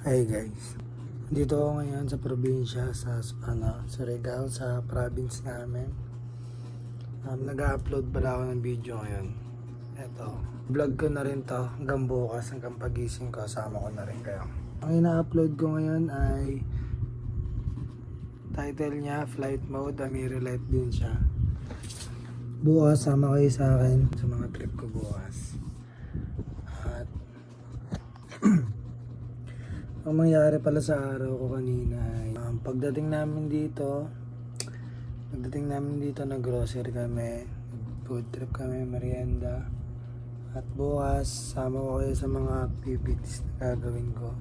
Hi guys, dito ako ngayon sa probinsya sa Surigao, sa province namin. Nag-upload pala ako ng video ngayon. Eto, vlog ko na rin to hanggang bukas, hanggang pagising ko, sama ko na rin kayo. Ang ina-upload ko ngayon ay title niya Flight Mode, Amiri Light din siya. Bukas sama kayo sa akin sa mga trip ko bukas. At ang mangyari pala sa araw ko kanina ay pagdating namin dito, nag-grocery kami, food trip kami, merienda. At bukas, sama ko kayo sa mga activities na gagawin ko,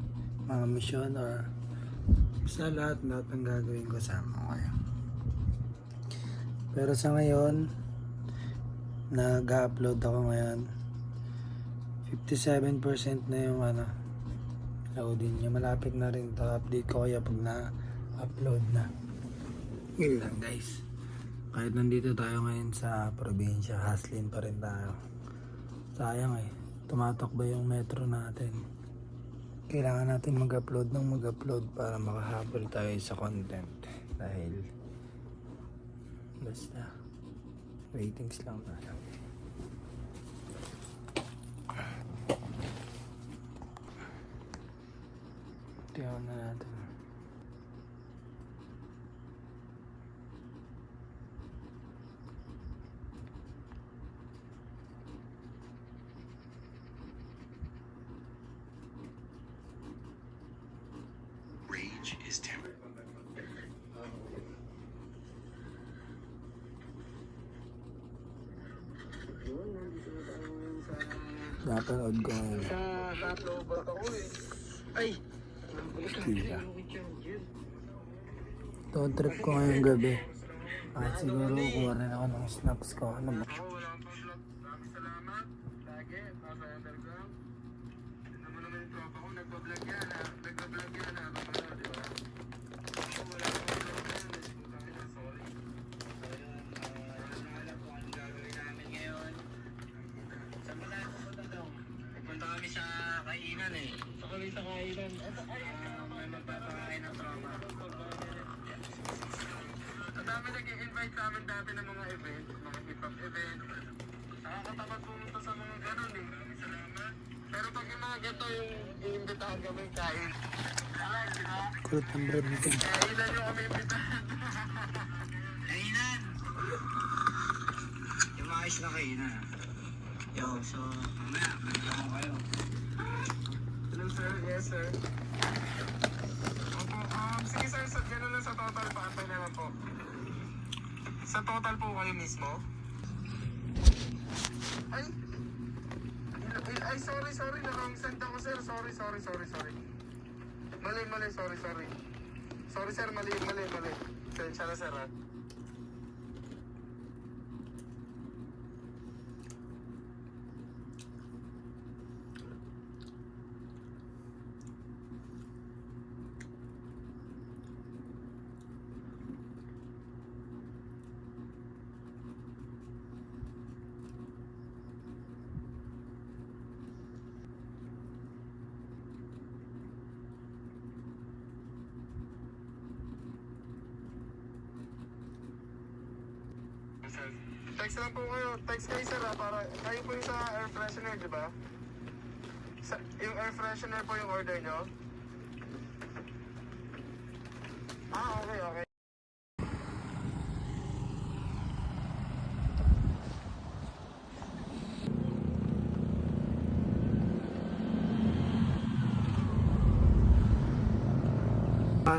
mga mission or sa lahat ng gagawin ko, sama ko kayo. Pero sa ngayon, nag-upload ako ngayon. 57% na yung loading niya. Malapit na rin to. Update ko kaya pag na-upload na. Yun lang guys. Kahit nandito tayo ngayon sa probinsya, hustling pa rin tayo. Sayang tumatakbo yung metro natin. Kailangan natin mag-upload para makahabol tayo sa content. Dahil basta ratings lang tayo. Tingnan na natin. Rage is tempered. Napanood ko ngayon. Ay! Kira. Ito trip ko ngayong gabi. At siguro kuha rin ako ng snaps ko. Ano ba? Kami sa kainan Sa kainan. May magpapakain ng tropa. Ang dami nag-i-invite sa amin dati ng mga event, mga hip-hop event. Nakakatamad pumunta sa mga ganun Salamat. Pero pag yung mga ganito yung i-imbitahan kami kain. Fruit and bread nito. Kainan yung kami imbitahan. Kainan! Yung maayos na kainan. Yo, so mamaya, balikan ko kayo. Hello sir, yes sir. Opo, sige sir, gano'n lang sa total, paantay na lang po. Sa total po kayo mismo? Ay, sorry, na-wrong send ako sir, sorry. Mali, sorry. Sorry sir, mali. Sensya na sir Text lang po kayo. Text kayo sir para kayo po yung sa air freshener, di ba? Yung air freshener po yung order nyo? Okay.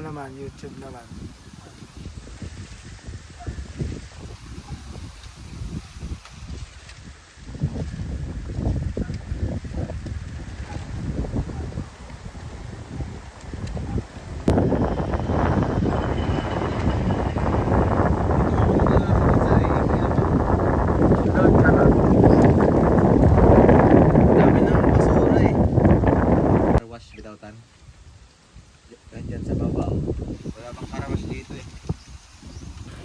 Naman, YouTube naman.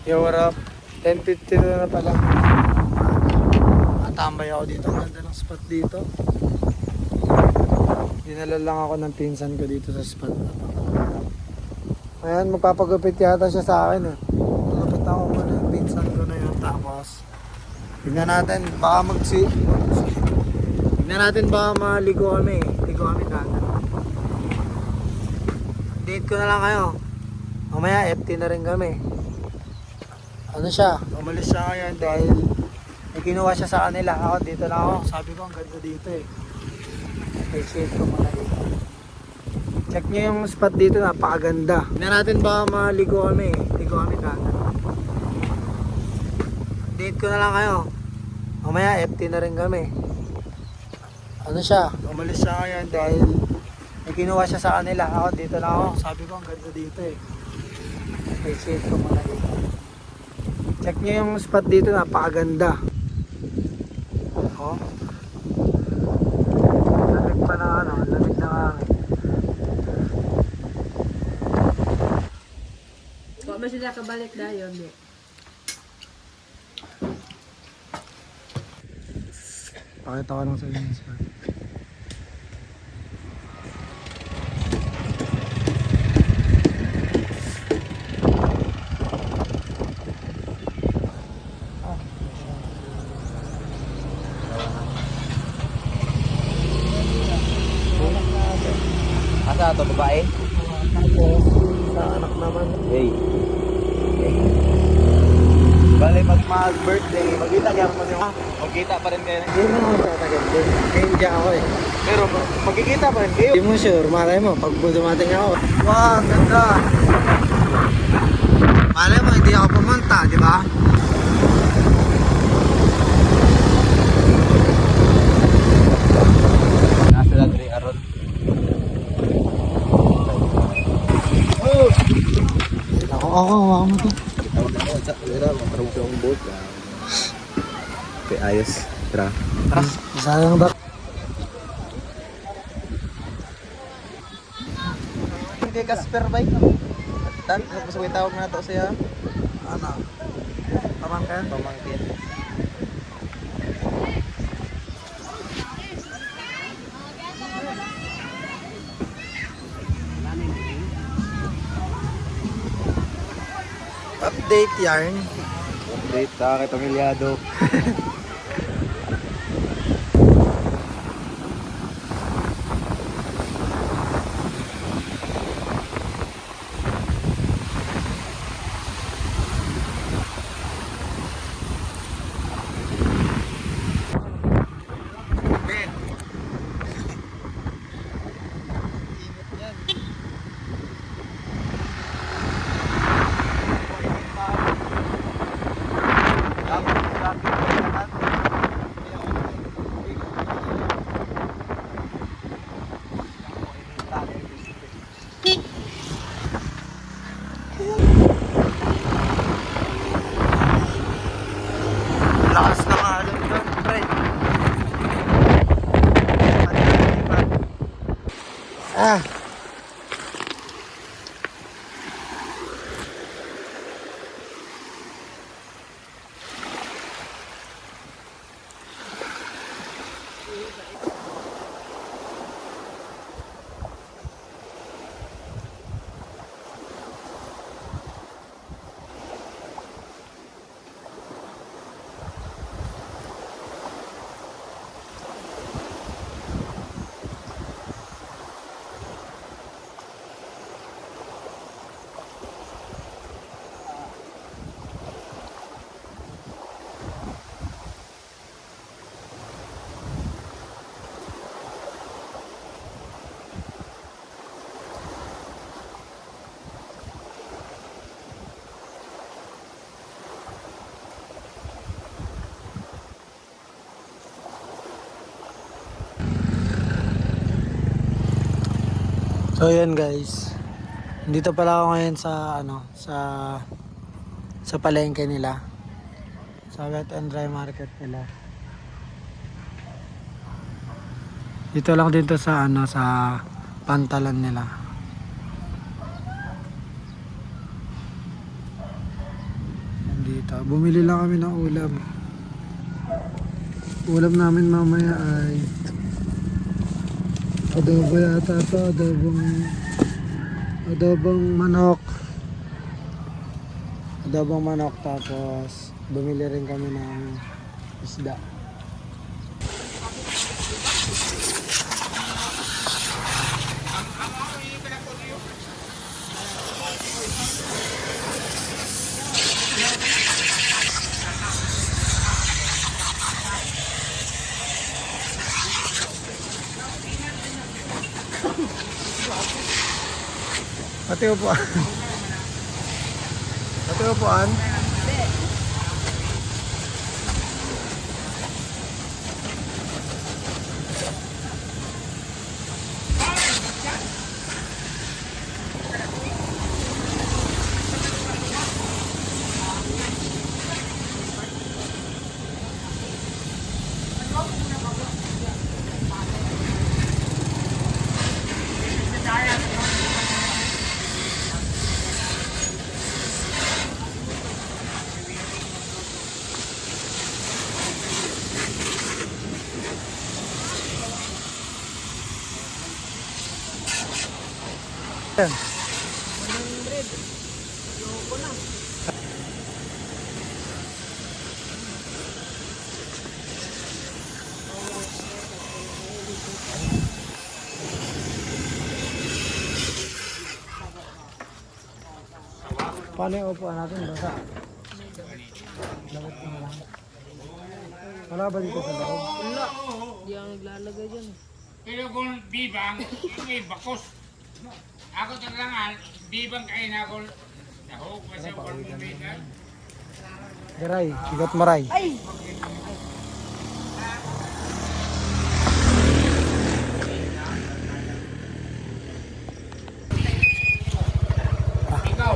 Yo, what up? 10:50 na pala. Matambay ako dito. Ganda ng spot dito. Dinala lang ako ng pinsan ko dito sa spot na to. Ayan, magpapagupit yata siya sa akin eh. Magpapagupit ako muna yung pinsan ko na yun. Tapos, tignan natin, baka tignan natin baka maligo kami. Ligo kami kagad. Date ko na lang kayo. Mamaya, FT na rin kami. Ano siya? Umalis siya ngayon dahil may kinuha siya sa kanila. Ako dito lang ako. Sabi ko, ang ganda dito eh. Appreciate ko muna dito. Check nyo yung spot dito, napakaganda. Tignan natin baka maligo kami. Ligo kami kagad. Date ko na lang kayo. Mamaya, FT na rin kami. Ano siya? Umalis siya ngayon dahil may kinuha siya sa kanila. Ako dito lang ako. Sabi ko, ang ganda dito eh. Appreciate ko muna dito. Check nyo yung spot dito, napakaganda. Oh. Lamig pa na ano, lamig na hangin. Huwag mo sila kabalik na yun. Pakita ko lang sa inyo yung spot. Asa to babae? Tapos, sa anak naman. Hey. Bale pag mag-birthday, magkita kaya mo niyo. Magkita pa rin kayo. Hindi mo ako tatagal din. Kaya ako eh. Pero magkikita pa rin kayo. Hindi mo sure, malay mo, pag dumating ako. Wow, ganda. Malay mo, hindi ako pumunta, di ba? Nasa lang rin aron. Ako, hawakan mo to. Tawag na ako sa wala mo parang sa boat. Okay, ayos. Tara. Sayang ba? Kay Casper bike. Tan, tapos may tawag na to siya. Ano? Pamangkin? Pamangkin. Update yarn. Update ta kay pamilyado. Lakas na nga alon doon, pre. Ah! So yan guys. Dito pala ako ngayon sa ano, sa palengke nila. Sa wet and dry market nila. Dito lang dito sa ano, sa pantalan nila. Dito. Bumili lang kami ng ulam. Ulam namin mamaya ay Adobo yata to, adobong manok. Adobong manok, tapos bumili rin kami ng isda. Pati upuan. Pati upuan. Paano yung upuan natin? Basa. Dapat ko na lang. Wala ba dito sa loob? Wala. Di ang naglalagay dyan. Pero kung bibang, may bakos. Ako talagang bibang kain ako. Nahog pa siya kung bumigan. Garay, sigat maray. Ikaw,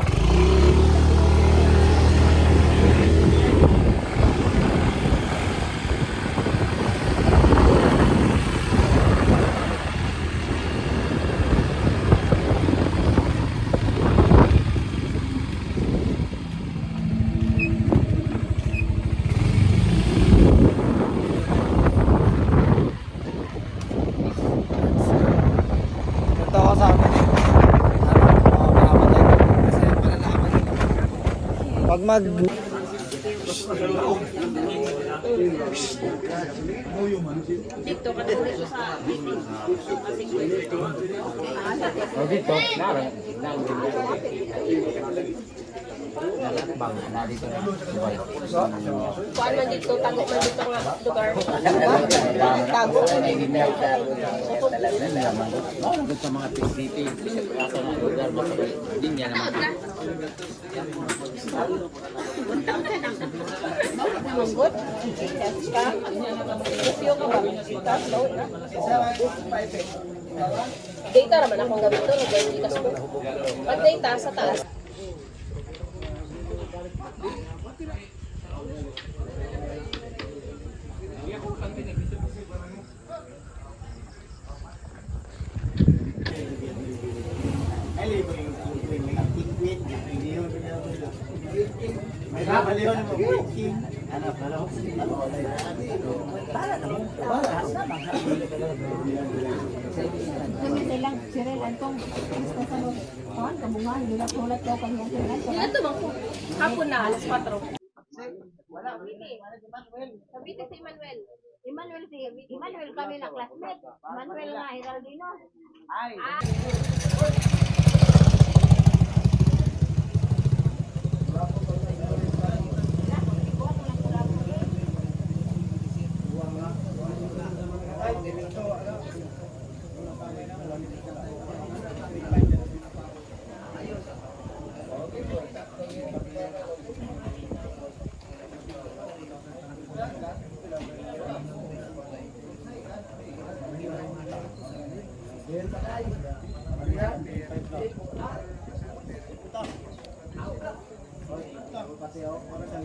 Ito ako sa amin. Mamamatay ko kasi malalaman nyo naman. Pag mag... Dito ka na dito sa kuan man dito, tago man dito nga lugar. Tago. sa mga PCT, sa mga lugar, hindi niya naman. Munggot. Ka. Review ka ba? Tapos load na. Data naman akong gamit to, hindi ka smoke. Pag data sa taas. Ilan to bang hapon na, alas 4. Cavite si Emmanuel. Emmanuel kami na classmate. Emmanuel nga, Heraldino. Pati ako, para sa